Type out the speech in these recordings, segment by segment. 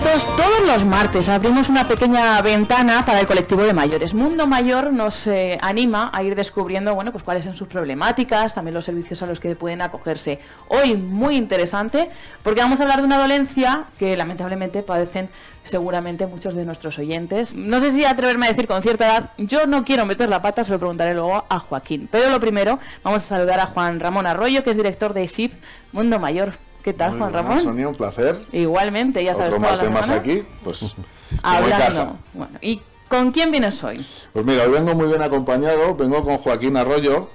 atentos, todos los martes abrimos una pequeña ventana para el colectivo de mayores. Mundo Mayor nos anima a ir descubriendo, bueno, pues cuáles son sus problemáticas, también los servicios a los que pueden acogerse. Hoy muy interesante porque vamos a hablar de una dolencia que lamentablemente padecen seguramente muchos de nuestros oyentes. No sé si atreverme a decir con cierta edad, yo no quiero meter la pata, se lo preguntaré luego a Joaquín. Pero lo primero, vamos a saludar a Juan Ramón Arroyo, que es director de SIP Mundo Mayor. ¿Qué tal, Muy Juan buenas, Ramón? Sonia, un placer. Igualmente, ya sabes. Otro martes más aquí, pues hablando. En casa. Bueno, ¿y con quién vienes hoy? Pues mira, hoy vengo muy bien acompañado, vengo con Joaquín Arroyo,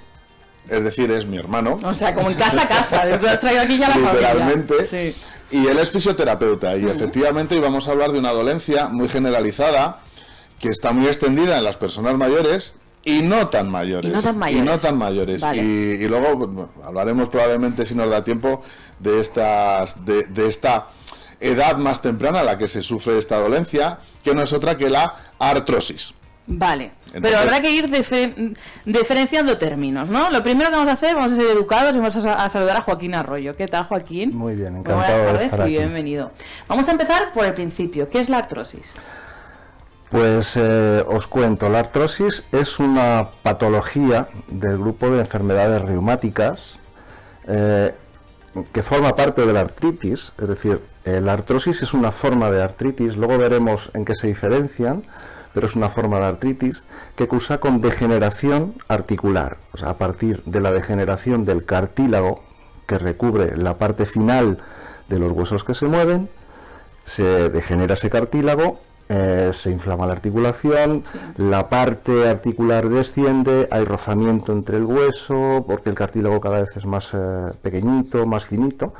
es decir, es mi hermano. O sea, como en casa a casa, lo has traído aquí ya la familia. Literalmente. Sí. Y él es fisioterapeuta y efectivamente hoy vamos a hablar de una dolencia muy generalizada que está muy extendida en las personas mayores y no tan mayores. Vale. Y luego bueno, hablaremos probablemente, si nos da tiempo, de esta edad más temprana a la que se sufre esta dolencia, que no es otra que la artrosis. Vale, Entonces, pero habrá que ir diferenciando términos, ¿no? Lo primero que vamos a hacer, vamos a ser educados y vamos a saludar a Joaquín Arroyo. ¿Qué tal, Joaquín? Muy bien, Buenas encantado de tardes estar y aquí. bienvenido. Vamos a empezar por el principio. ¿Qué es la artrosis? Pues os cuento, la artrosis es una patología del grupo de enfermedades reumáticas que forma parte de la artritis, es decir, la artrosis es una forma de artritis, luego veremos en qué se diferencian, pero es una forma de artritis que cursa con degeneración articular, o sea, a partir de la degeneración del cartílago que recubre la parte final de los huesos que se mueven, se degenera ese cartílago, se inflama la articulación, la parte articular desciende, hay rozamiento entre el hueso, porque el cartílago cada vez es más pequeñito, más finito.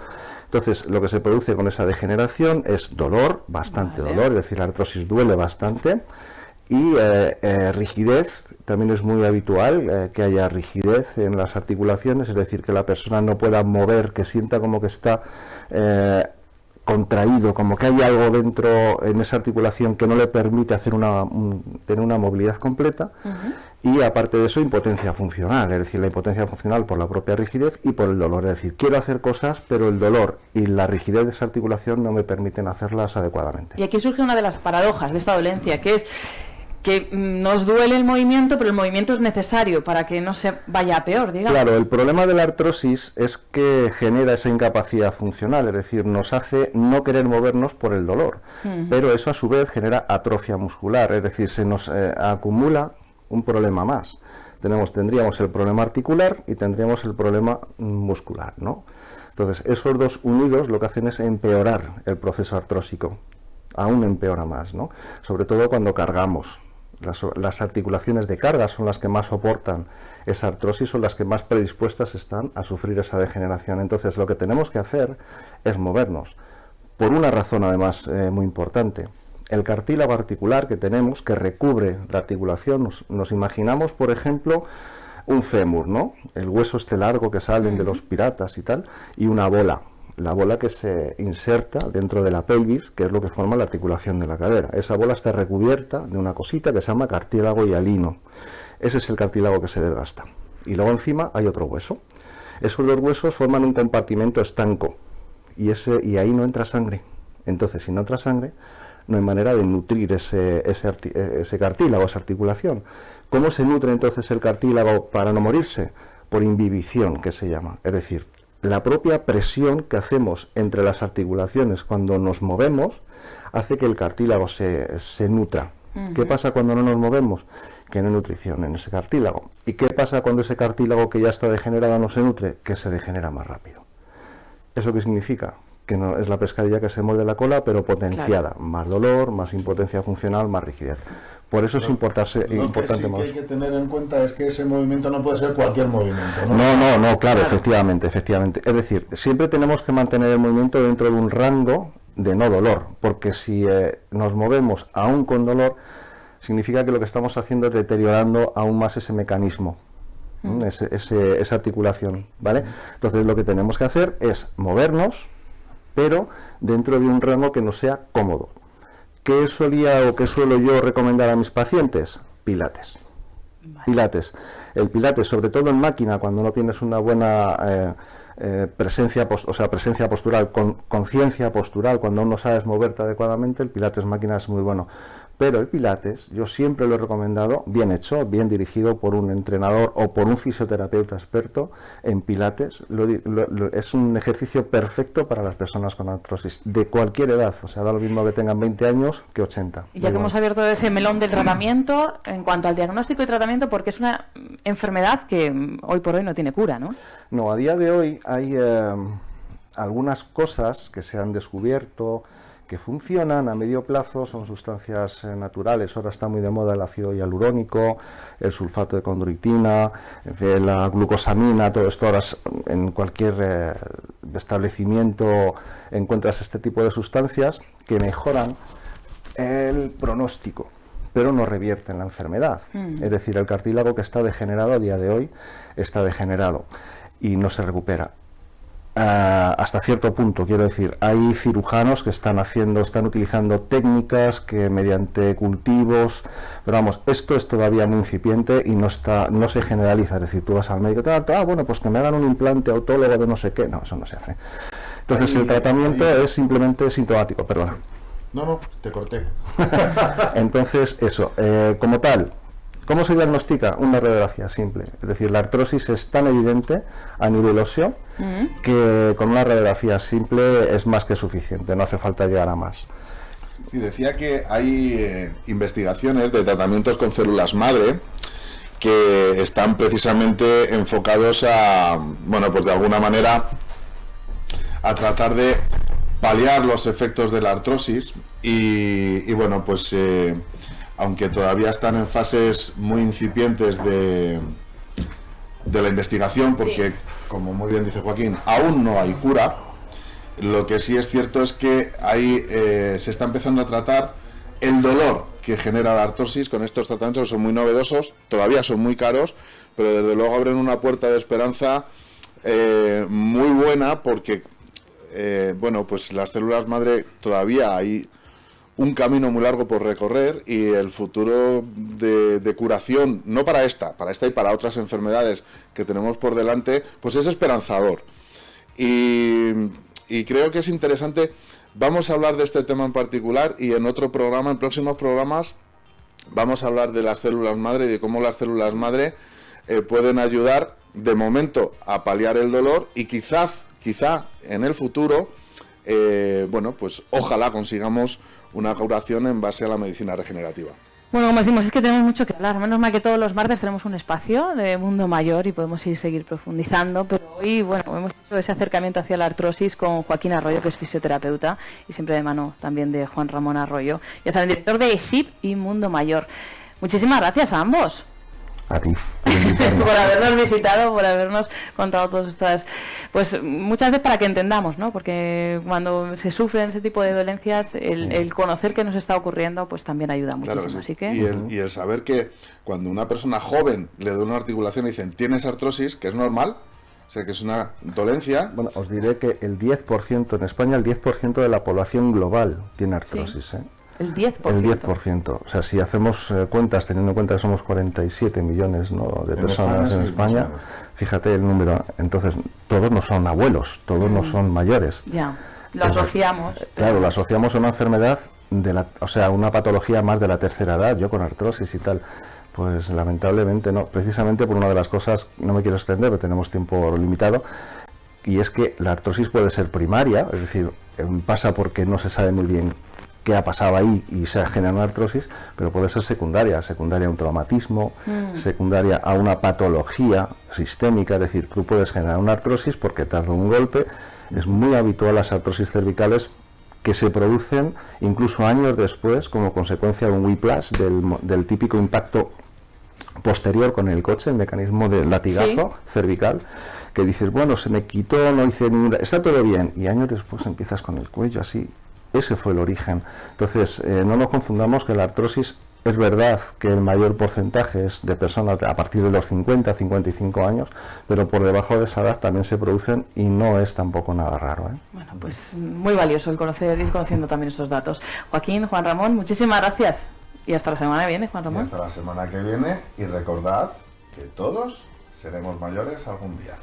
Entonces, lo que se produce con esa degeneración es dolor, bastante dolor, es decir, la artrosis duele bastante, y rigidez, también es muy habitual que haya rigidez en las articulaciones, es decir, que la persona no pueda mover, que sienta como que está contraído, como que hay algo dentro en esa articulación que no le permite hacer tener una movilidad completa. Y aparte de eso, impotencia funcional, es decir, la impotencia funcional por la propia rigidez y por el dolor, es decir, quiero hacer cosas, pero el dolor y la rigidez de esa articulación no me permiten hacerlas adecuadamente. Y aquí surge una de las paradojas de esta dolencia, que es que nos duele el movimiento, pero el movimiento es necesario para que no se vaya a peor, digamos. Claro, el problema de la artrosis es que genera esa incapacidad funcional, es decir, nos hace no querer movernos por el dolor, pero eso a su vez genera atrofia muscular, es decir, se nos acumula un problema más. Tendríamos el problema articular y tendríamos el problema muscular, ¿no? Entonces, esos dos unidos lo que hacen es empeorar el proceso artrósico, aún empeora más, ¿no? Sobre todo cuando cargamos. Las articulaciones de carga son las que más soportan esa artrosis, son las que más predispuestas están a sufrir esa degeneración. Entonces, lo que tenemos que hacer es movernos, por una razón además muy importante. El cartílago articular que tenemos, que recubre la articulación, nos imaginamos, por ejemplo, un fémur, ¿no? El hueso este largo que salen de los piratas y tal, y una bola. La bola que se inserta dentro de la pelvis, que es lo que forma la articulación de la cadera. Esa bola está recubierta de una cosita que se llama cartílago hialino. Ese es el cartílago que se desgasta. Y luego encima hay otro hueso. Esos dos huesos forman un compartimento estanco y ahí no entra sangre. Entonces, si no entra sangre, no hay manera de nutrir ese cartílago, esa articulación. ¿Cómo se nutre entonces el cartílago para no morirse? Por imbibición, que se llama. Es decir, la propia presión que hacemos entre las articulaciones cuando nos movemos hace que el cartílago se nutra. ¿Qué pasa cuando no nos movemos? Que no hay nutrición en ese cartílago. ¿Y qué pasa cuando ese cartílago que ya está degenerado no se nutre? Que se degenera más rápido. ¿Eso qué significa? Que no es la pescadilla que se muerde la cola, pero potenciada. Claro. Más dolor, más impotencia funcional, más rigidez. Por eso es importante más. Lo que hay que tener en cuenta es que ese movimiento no puede ser cualquier movimiento, ¿no? No, claro, efectivamente. Es decir, siempre tenemos que mantener el movimiento dentro de un rango de no dolor, porque si nos movemos aún con dolor, significa que lo que estamos haciendo es deteriorando aún más ese mecanismo. Esa articulación, ¿vale? Entonces lo que tenemos que hacer es movernos, pero dentro de un rango que no sea cómodo. ¿Qué suelo yo recomendar a mis pacientes? Pilates. Vale. Pilates. El pilates, sobre todo en máquina, cuando no tienes una buena presencia postural, conciencia postural, cuando no sabes moverte adecuadamente, el Pilates máquina es muy bueno. Pero el Pilates, yo siempre lo he recomendado, bien hecho, bien dirigido por un entrenador o por un fisioterapeuta experto en Pilates, es un ejercicio perfecto para las personas con artrosis, de cualquier edad, o sea, da lo mismo que tengan 20 años que 80. Y ya que hemos abierto ese melón del tratamiento, en cuanto al diagnóstico y tratamiento, porque es una enfermedad que hoy por hoy no tiene cura, ¿no? No, a día de hoy hay algunas cosas que se han descubierto que funcionan a medio plazo, son sustancias naturales. Ahora está muy de moda el ácido hialurónico, el sulfato de condroitina, la glucosamina, todo esto. Ahora en cualquier establecimiento encuentras este tipo de sustancias que mejoran el pronóstico, pero no revierten la enfermedad. Es decir, el cartílago que está degenerado a día de hoy está degenerado y no se recupera. Hasta cierto punto, quiero decir, hay cirujanos que están utilizando técnicas que mediante cultivos, pero vamos, esto es todavía muy incipiente y no se generaliza. Es decir, tú vas al médico, bueno, pues que me hagan un implante autólogo de no sé qué. No, eso no se hace. Entonces el tratamiento es simplemente sintomático, perdona. No, te corté. Entonces, eso, como tal, ¿cómo se diagnostica? Una radiografía simple. Es decir, la artrosis es tan evidente a nivel óseo que con una radiografía simple es más que suficiente, no hace falta llegar a más. Sí, decía que hay investigaciones de tratamientos con células madre que están precisamente enfocados a, bueno, pues de alguna manera a tratar de paliar los efectos de la artrosis y bueno, pues aunque todavía están en fases muy incipientes de la investigación, porque sí, como muy bien dice Joaquín, aún no hay cura. Lo que sí es cierto es que ahí se está empezando a tratar el dolor que genera la artrosis con estos tratamientos que son muy novedosos, todavía son muy caros, pero desde luego abren una puerta de esperanza muy buena, porque bueno, pues las células madre todavía hay un camino muy largo por recorrer y el futuro de curación, no para esta y para otras enfermedades que tenemos por delante, pues es esperanzador. Y creo que es interesante. Vamos a hablar de este tema en particular y en otro programa, en próximos programas, vamos a hablar de las células madre y de cómo las células madre pueden ayudar de momento a paliar el dolor y quizá en el futuro, bueno, pues ojalá consigamos una curación en base a la medicina regenerativa. Bueno, como decimos, es que tenemos mucho que hablar. Menos mal que todos los martes tenemos un espacio de Mundo Mayor y podemos seguir profundizando. Pero hoy, bueno, hemos hecho ese acercamiento hacia la artrosis con Joaquín Arroyo, que es fisioterapeuta, y siempre de mano también de Juan Ramón Arroyo. Ya saben, director de ESIP y Mundo Mayor. Muchísimas gracias a ambos. A ti. Por habernos visitado, por habernos contado todas estas, pues muchas veces para que entendamos, ¿no? Porque cuando se sufren ese tipo de dolencias, el conocer qué nos está ocurriendo, pues también ayuda muchísimo. Claro que sí. Así que... y el saber que cuando una persona joven le da una articulación y dicen tienes artrosis, que es normal, o sea que es una dolencia. Bueno, os diré que el 10% en España, el 10% de la población global tiene artrosis, sí. El 10%. El 10%. O sea, si hacemos cuentas, teniendo en cuenta que somos 47 millones, ¿no?, de personas en España, fíjate el número. Entonces, todos no son abuelos, todos no son mayores. Ya, lo asociamos. Claro, lo asociamos a una enfermedad, o sea, una patología más de la tercera edad, yo con artrosis y tal. Pues lamentablemente no, precisamente por una de las cosas, no me quiero extender, pero tenemos tiempo limitado, y es que la artrosis puede ser primaria, es decir, pasa porque no se sabe muy bien qué ha pasado ahí y se ha generado una artrosis, pero puede ser secundaria a un traumatismo, secundaria a una patología sistémica, es decir, tú puedes generar una artrosis porque te has dado un golpe. Es muy habitual las artrosis cervicales que se producen incluso años después como consecuencia de un whiplash, del típico impacto posterior con el coche, el mecanismo de latigazo cervical, que dices, bueno, se me quitó, no hice ninguna, está todo bien, y años después empiezas con el cuello así. Ese fue el origen. Entonces, no nos confundamos, que la artrosis, es verdad que el mayor porcentaje es de personas a partir de los 50, 55 años, pero por debajo de esa edad también se producen y no es tampoco nada raro, ¿eh? Bueno, pues muy valioso ir conociendo también estos datos. Joaquín, Juan Ramón, muchísimas gracias. Y hasta la semana que viene, Juan Ramón. Y hasta la semana que viene, y recordad que todos seremos mayores algún día.